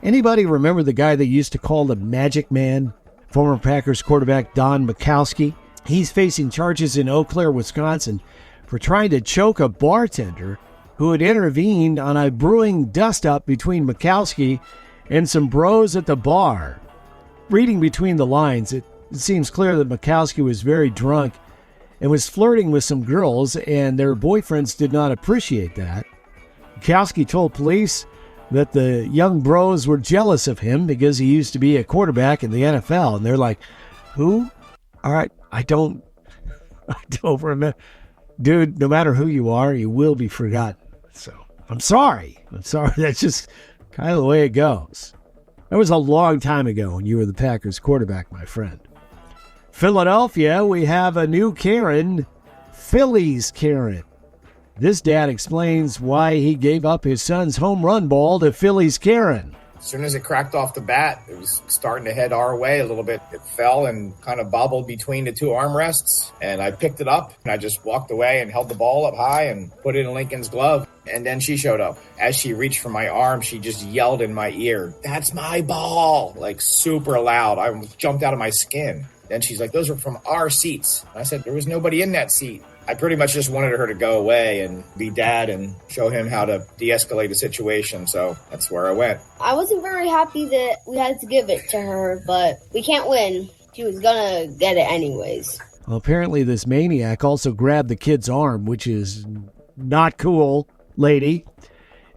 Anybody remember the guy they used to call the Magic Man? Former Packers quarterback Don Majkowski. He's facing charges in Eau Claire, Wisconsin for trying to choke a bartender who had intervened on a brewing dust-up between Majkowski and some bros at the bar. Reading between the lines, it seems clear that Majkowski was very drunk and was flirting with some girls, and their boyfriends did not appreciate that. Majkowski told police that the young bros were jealous of him because he used to be a quarterback in the NFL. And they're like, who? All right, I don't remember. Dude, no matter who you are, you will be forgotten. So I'm sorry. That's just kind of the way it goes. That was a long time ago when you were the Packers quarterback, my friend. Philadelphia, we have a new Karen, Phillies Karen. This dad explains why he gave up his son's home run ball to Phillies Karen. As soon as it cracked off the bat, it was starting to head our way a little bit. It fell and kind of bobbled between the two armrests, and I picked it up, and I just walked away and held the ball up high and put it in Lincoln's glove. And then she showed up. As she reached for my arm, she just yelled in my ear, "That's my ball!" Like super loud. I jumped out of my skin. Then she's like, "Those are from our seats." I said, "There was nobody in that seat." I pretty much just wanted her to go away and be dad and show him how to de-escalate the situation. So that's where I went. I wasn't very happy that we had to give it to her, but we can't win. She was gonna get it anyways. Well, apparently this maniac also grabbed the kid's arm, which is not cool, lady.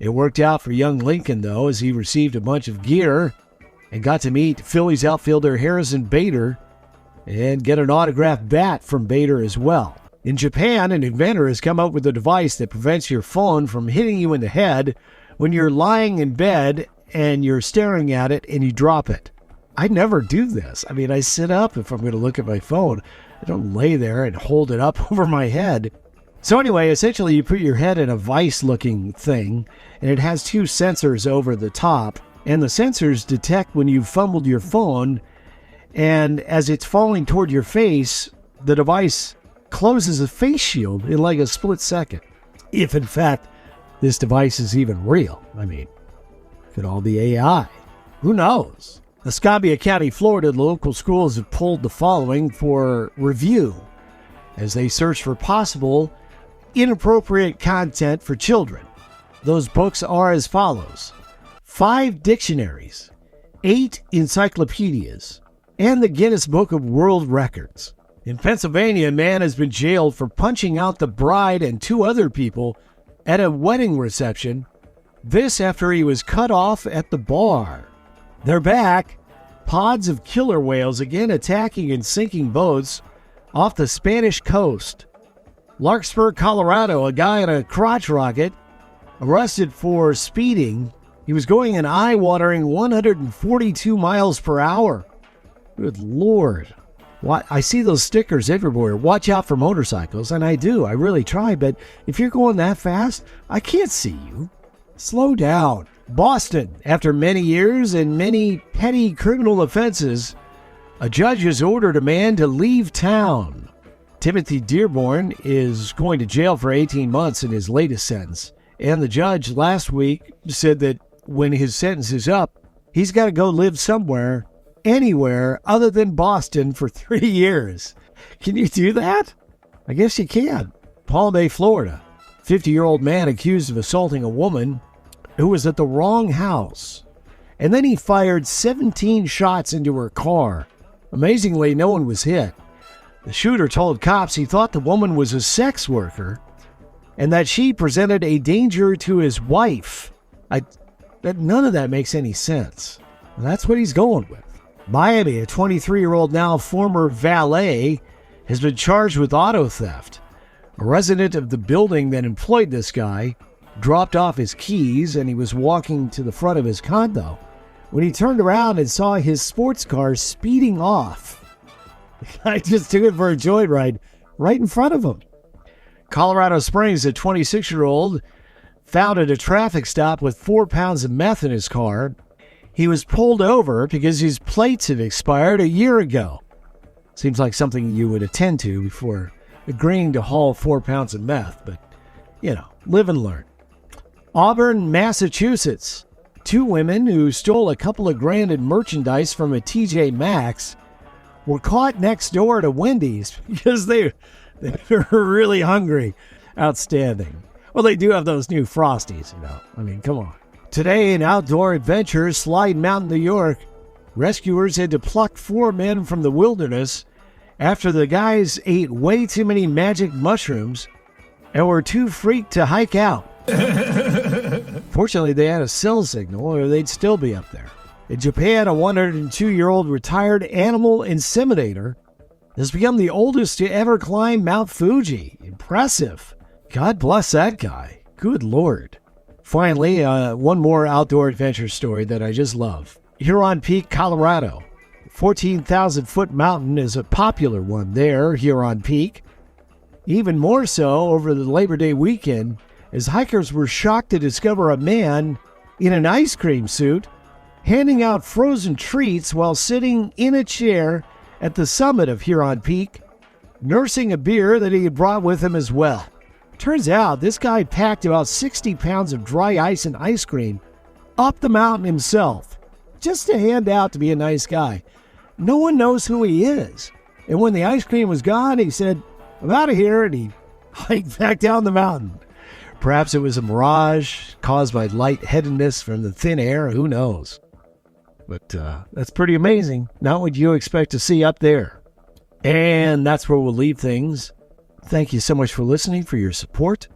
It worked out for young Lincoln, though, as he received a bunch of gear and got to meet Phillies outfielder Harrison Bader and get an autographed bat from Bader as well. In Japan, an inventor has come up with a device that prevents your phone from hitting you in the head when you're lying in bed and you're staring at it and you drop it. I never do this. I mean, I sit up if I'm going to look at my phone. I don't lay there and hold it up over my head. So anyway, essentially you put your head in a vice-looking thing, and it has two sensors over the top, and the sensors detect when you've fumbled your phone, and as it's falling toward your face, the device closes a face shield in like a split second. If in fact this device is even real. I mean, it could all be AI. Who knows? Escambia County, Florida, the local schools have pulled the following for review as they search for possible inappropriate content for children. Those books are as follows: 5 dictionaries, 8 encyclopedias, and the Guinness Book of World Records. In Pennsylvania, a man has been jailed for punching out the bride and 2 other people at a wedding reception. This after he was cut off at the bar. They're back. Pods of killer whales again attacking and sinking boats off the Spanish coast. Larkspur, Colorado, a guy in a crotch rocket arrested for speeding. He was going an eye-watering 142 miles per hour. Good Lord. I see those stickers everywhere. Watch out for motorcycles, and I do. I really try, but if you're going that fast, I can't see you. Slow down. Boston, after many years and many petty criminal offenses, a judge has ordered a man to leave town. Timothy Dearborn is going to jail for 18 months in his latest sentence, and the judge last week said that when his sentence is up, he's got to go live somewhere, anywhere other than Boston for 3 years. Can you do that? I guess you can. Palm Bay, Florida. 50-year-old man accused of assaulting a woman who was at the wrong house. And then he fired 17 shots into her car. Amazingly, no one was hit. The shooter told cops he thought the woman was a sex worker and that she presented a danger to his wife. None of that makes any sense. And that's what he's going with. Miami, a 23-year-old now former valet, has been charged with auto theft. A resident of the building that employed this guy dropped off his keys and he was walking to the front of his condo when he turned around and saw his sports car speeding off. The guy just took it for a joyride right in front of him. Colorado Springs, a 26-year-old found at a traffic stop with 4 pounds of meth in his car. He was pulled over because his plates had expired a year ago. Seems like something you would attend to before agreeing to haul 4 pounds of meth, but, live and learn. Auburn, Massachusetts. Two women who stole a couple of grand in merchandise from a TJ Maxx were caught next door to Wendy's because they were really hungry. Outstanding. Well, they do have those new Frosties, I mean, come on. Today in Outdoor Adventures, Slide Mountain, New York, rescuers had to pluck 4 men from the wilderness after the guys ate way too many magic mushrooms and were too freaked to hike out. Fortunately, they had a cell signal or they'd still be up there. In Japan, a 102-year-old retired animal inseminator has become the oldest to ever climb Mount Fuji. Impressive. God bless that guy. Good Lord. Finally, one more outdoor adventure story that I just love. Huron Peak, Colorado. 14,000-foot mountain is a popular one there, Huron Peak. Even more so over the Labor Day weekend, as hikers were shocked to discover a man in an ice cream suit handing out frozen treats while sitting in a chair at the summit of Huron Peak, nursing a beer that he had brought with him as well. Turns out this guy packed about 60 pounds of dry ice and ice cream up the mountain himself, just to hand out to be a nice guy. No one knows who he is. And when the ice cream was gone, he said, "I'm out of here," and he hiked back down the mountain. Perhaps it was a mirage caused by lightheadedness from the thin air. Who knows? But that's pretty amazing. Not what you expect to see up there. And that's where we'll leave things. Thank you so much for listening, for your support.